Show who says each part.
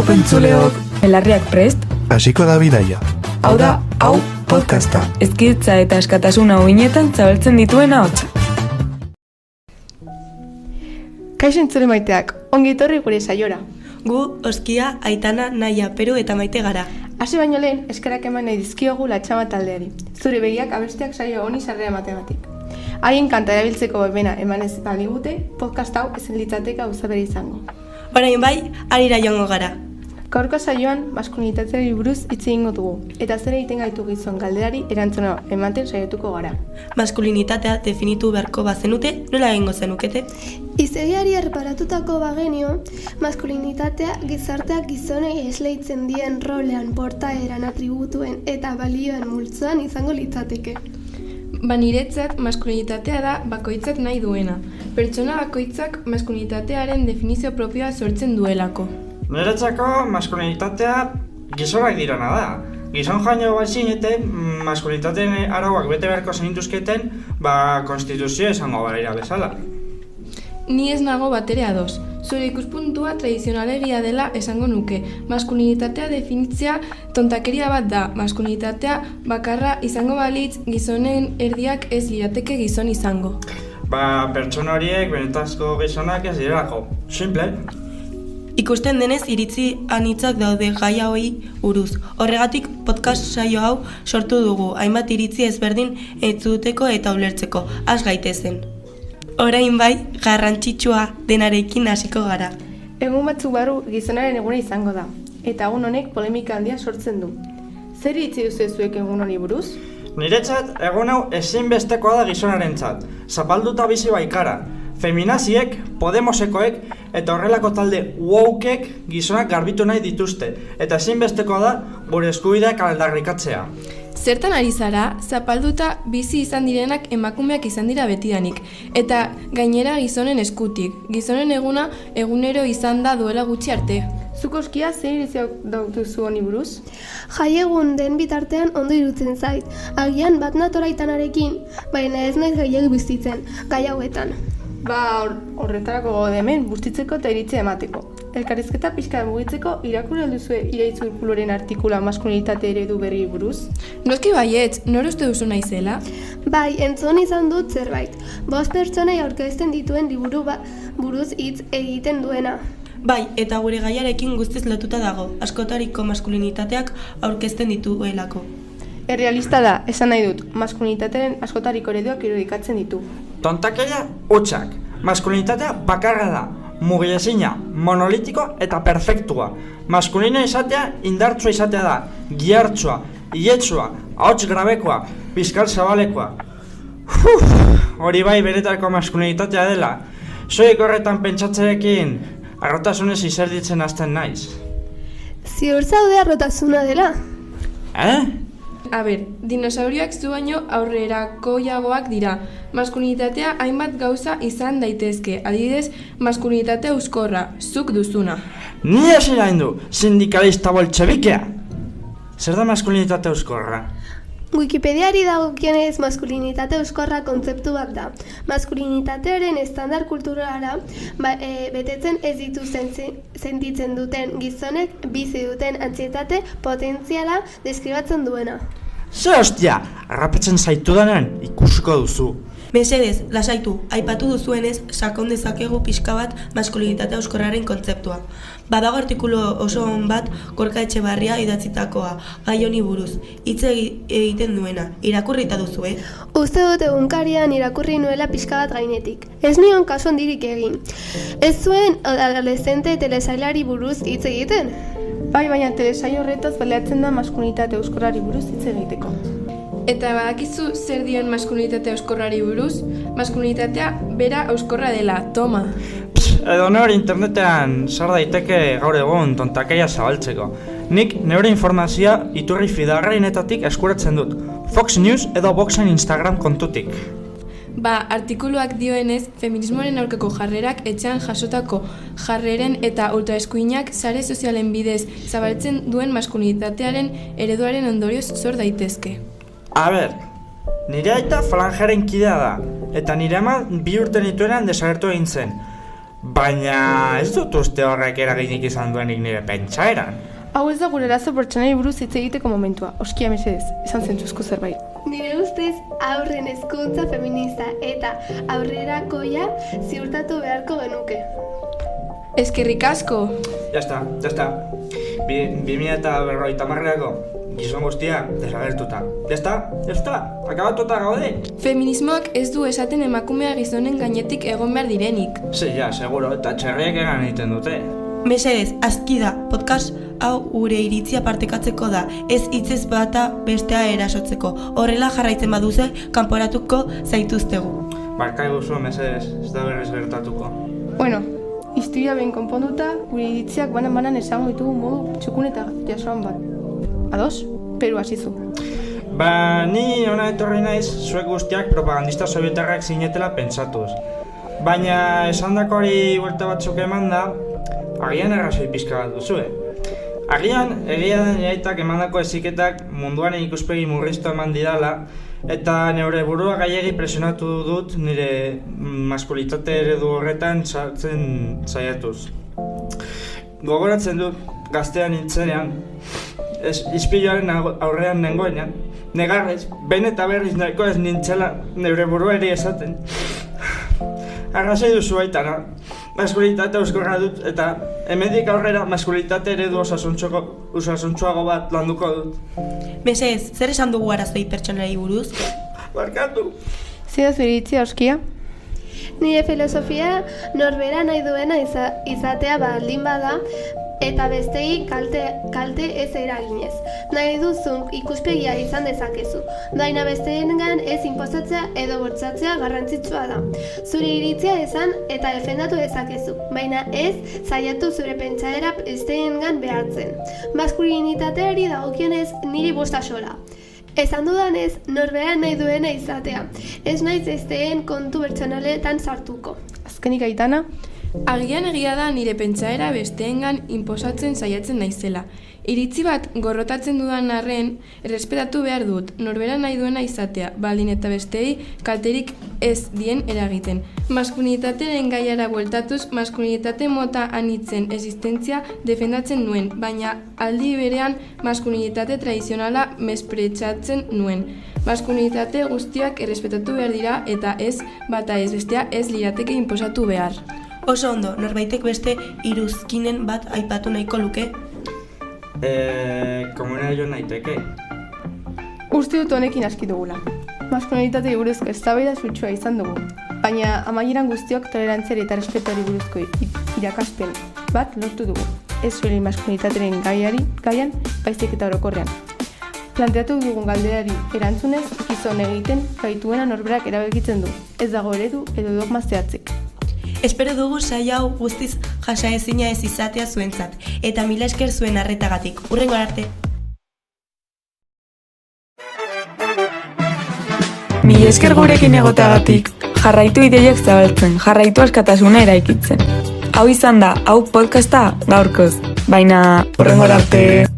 Speaker 1: pentzuleok, belarriak prest,
Speaker 2: hasiko da bidaia.
Speaker 1: hau da, hau podcasta. Ezkidetza eta askatasuna uinetan zabaltzen dituen ahotsa.
Speaker 3: Kaixo entzule maiteak, ongi etorri gure saiora.
Speaker 4: Gu, Oskia, Aitana, Naia, Peru eta Maite gara.
Speaker 3: Hasi baino lehen, eskerak eman nahi dizkiogu Latxama taldeari. Zure begiak abesteak saio honi sarrera matematik. Haien kanta erabiltzeko baimena emanez baligute, podcast hau ezin litzateke gauzabera izango.
Speaker 4: Orain bai, harira joango gara.
Speaker 3: Gaurko saioan maskulinitateari buruz hitz egingo dugu, eta zer egiten gaitu gizon galderari erantzuna ematen saiatuko gara.
Speaker 4: Maskulinitatea definitu beharko bazenute, nola egingo zenukete?
Speaker 5: Izegiari erreparatutako bagenio, maskulinitatea gizarteak gizonei esleitzen dien rolean, portaeran, atributuen eta balioen multzoan izango litzateke.
Speaker 6: Niretzat maskulinitatea da bakoitzak nahi duena. Pertsona bakoitzak maskulinitatearen definizio propioa sortzen duelako.
Speaker 7: Niretzako maskulinitatea gizonak dirana da. Gizon jaino bazinete maskulinitateen arauak bete beharko zenituzketen, konstituzio esango balira bezala.
Speaker 6: Ni ez nago batere ados. Zure ikuspuntua tradizionalegia dela esango nuke. Maskulinitatea definitzea tontakeria bat da. Maskulinitatea bakarra izango balitz gizonen erdiak ez lirateke gizon izango.
Speaker 7: Pertsona horiek benetazko gizonak ez direlako. Simple.
Speaker 4: Ikusten denez iritzi anitzak daude gai hauei buruz. Horregatik podcast saio hau sortu dugu, hainbat iritzi ezberdin entzuteko eta ulertzeko. Has gaitezen. Orain bai, garrantzitsua denarekin hasiko gara.
Speaker 3: Egun batzuk barru gizonaren eguna izango da, eta egun honek polemika handia sortzen du. Zer iritzi duzu zuek egun honi buruz?
Speaker 7: Niretzat, egun hau ezinbestekoa da gizonarentzat. Zapalduta bizi baikara. Feminaziek, Podemosekoek eta horrelako talde wokek gizonak garbitu nahi dituzte, eta ezinbestekoa da gure eskubideak aldarrikatzea.
Speaker 6: Zertan ari zara, zapalduta bizi izan direnak emakumeak izan dira betidanik, eta gainera gizonen eskutik. Gizonen eguna egunero izan da duela gutxi arte.
Speaker 3: Zuk Oskia, zer iritziak dautuzu honi buruz?
Speaker 5: Jaiegun den bitartean ondo irutzen zait, agian bat nator Aitanarekin, baina ez naiz gehiago bizitzen, gai hauetan.
Speaker 3: Horretarako gaude hemen, bustitzeko eta iritzia emateko. Elkarrizketa pixka mugitzeko irakurri alduzue Iraitz Urkuloren artikula maskulinitate eredu berri buruz?
Speaker 6: Noski baietz, nor uste duzu naizela?
Speaker 5: Bai, entzun izan dut zerbait. 5 pertsonai aurkezten dituen liburu buruz hitz egiten duena.
Speaker 4: Bai, eta gure gaiarekin guztiz lotuta dago, askotariko maskulinitateak aurkezten dituelako.
Speaker 3: Errealista da, esan nahi dut, maskulinitatearen askotariko ereduak irudikatzen ditu.
Speaker 7: Tontakeria hutsak. Maskulinitatea bakarra da. Mugiezina, monolitiko eta perfektua. Maskulina izatea indartsua izatea da. Gihartsua, iletsua, ahots grabekoa, pizkal zabalekoa. Hori bai benetako maskulinitatea dela. Soilik horretan pentsatzerekin harrotasunez izerditzen hasten naiz.
Speaker 5: Ziur zaude harrotasuna dela?
Speaker 6: Dinosaurioak zu baino aurrerakoiagoak dira. Maskulinitatea hainbat gauza izan daitezke. Adibidez, maskulinitate euskorra, zuk duzuna.
Speaker 7: Ni hasi nahi du, sindikalista boltxebikea! Zer da maskulinitate euskorra?
Speaker 5: Wikipediari dagokionez maskulinitate euskorra kontzeptu bat da. Maskulinitatearen estandar kulturala betetzen ez dituzten sentitzen duten gizonek bizi duten antsietate potentziala deskribatzen duena.
Speaker 7: Ze hostia, harrapatzen zaitudanean ikusiko duzu.
Speaker 4: Mesedez, lasaitu, aipatu duzuenez, sakon dezakegu pixka bat maskulinitatea euskorraren kontzeptua. Badago artikulu oso on bat Gorka Etxebarria idatzitakoa, gai honi buruz, hitz egiten duena. Irakurrita duzu,
Speaker 5: Uste dut egunkarian irakurri nuela pixka bat gainetik. Ez nion kasu handirik egin. Ez zuen adolescente telesailari buruz hitz egiten?
Speaker 3: Bai, baina telesail horretaz baliatzen da maskulinitate euskorrari buruz hitz egiteko.
Speaker 6: Eta badakizu zer dion maskulinitate euskorrari buruz? Maskulinitatea bera euskorra dela, toma.
Speaker 7: Edo neure internetean sar daiteke gaur egun tontakeria zabaltzeko. Nik neure informazioa iturri fidagarrienetatik eskuratzen dut. Fox News edo Voxen Instagram kontutik.
Speaker 6: Artikuluak dioenez, feminismoaren aurkako jarrerak etxean jasotako jarreren eta ultraeskuinak sare sozialen bidez zabaltzen duen maskulinitatearen ereduaren ondorioz sor daitezke.
Speaker 7: Nire aita falangeren kidea da, eta nire ama 2 urte nituenean desagertu egin zen. Baina ez dut uste horrek eraginik izan duenik nire pentsaeran.
Speaker 3: Hau ez da gure arazo pertsonei buruz hitz egiteko momentua. Oskia mesedez, esan zentzuzko zerbait.
Speaker 5: Nire ustez aurren hezkuntza feminista eta aurrerakoia ziurtatu beharko genuke.
Speaker 6: Eskerrik asko!
Speaker 7: Ya está. 2050erako gizon guztia desagertuta. Ya está, akabatuta gaude.
Speaker 6: Feminismoak ez du esaten emakumea gizonen gainetik egon behar direnik.
Speaker 7: Ja, seguro, eta txerriek egan egiten dute.
Speaker 4: Mesedez, aski da, podcast hau gure iritzia partekatzeko da, ez hitzez bata bestea erasotzeko. Horrela jarraitzen baduze, kanporatuko zaituztegu.
Speaker 7: Barkai guzu, mesedez, ez da berriz gertatuko.
Speaker 3: Bueno, historia behin konponduta, gure iritziak banan esango ditugu modu txukun eta jasoan bat. Ados? Peru hasizu.
Speaker 7: Ni hona etorri naiz, zuek guztiak propagandista sovietarrak zinetela pentsatuz. Baina esandako hori buelta batzuk eman da, agian errazoi pizka bat duzue. Agian, egia den jaitak emandako heziketak munduaren ikuspegi murriztu eman didala, eta neure burua gehiegi presionatu dut nire maskulitate eredu horretan sartzen saiatuz. Gogoratzen dut gaztean nintzenean, ispiluaren aurrean nengoenean, negarrez, behin eta berriz nahiko ez nintzela neure burua ere esaten. Arrazoi duzu baitana, maskulitate euskorra dut eta hemendik aurrera maskulitate eredu osasuntsuago bat landuko dut.
Speaker 4: Mesedez, zer esan dugu arazoi pertsonari buruz?
Speaker 7: Barkatu!
Speaker 3: Zida zure iritzia, Oskia?
Speaker 5: Nire filosofia norbera nahi duena izatea baldin bada eta bestei kalte ez eraginez. Nahi duzun ikuspegia izan dezakezu. Baina besteengan ez inposatzea edo bortzatzea garrantzitsua da. Zure iritzia esan eta defendatu dezakezu, baina ez saiatu zure pentsaera besteengan behartzen. Maskulinitateari dagokionez niri bosta sola. Esan dudanez, norbera nahi duena izatea. Ez naiz besteen kontu pertsonaletan sartuko.
Speaker 3: Azkenik Aitana?
Speaker 6: Agian egia da nire pentsaera besteengan inposatzen saiatzen naizela. Iritzi bat gorrotatzen dudan arren, errespetatu behar dut, norbera nahi duena izatea, baldin eta besteei kalterik ez dien eragiten. Maskulinitatearen gaiara bueltatuz, maskulinitate mota anitzen existentzia defendatzen nuen, baina aldi berean maskulinitate tradizionala mespretxatzen nuen. Maskulinitate guztiak errespetatu behar dira eta ez bata ez bestea ez lirateke inposatu behar.
Speaker 4: Oso ondo, norbaitek beste iruzkinen bat aipatu nahiko luke?
Speaker 7: Komunera jo naiteke.
Speaker 3: Uste dut honekin aski dugula. Maskulinitate buruzko eztabaida sutsua izan dugu, baina amaieran guztiok tolerantziari eta respetuari buruzko irakaspen bat lortu dugu. Ez soilik maskulinitatearen gaian, baizik eta orokorrean. Planteatu dugun galderari erantzunez, gizon egiten gaituena norberak erabakitzen du. Ez dago eredu edo dogma zehatzik.
Speaker 4: Espero dugu saio hau guztiz jasaezina ez izatea zuentzat, eta mila esker zuen arretagatik. Hurrengo arte!
Speaker 1: Mila esker gurekin egoteagatik, jarraitu ideiak zabaltzen, jarraitu askatasuna eraikitzen. Hau izan da, hau podcasta gaurkoz, baina hurrengo arte!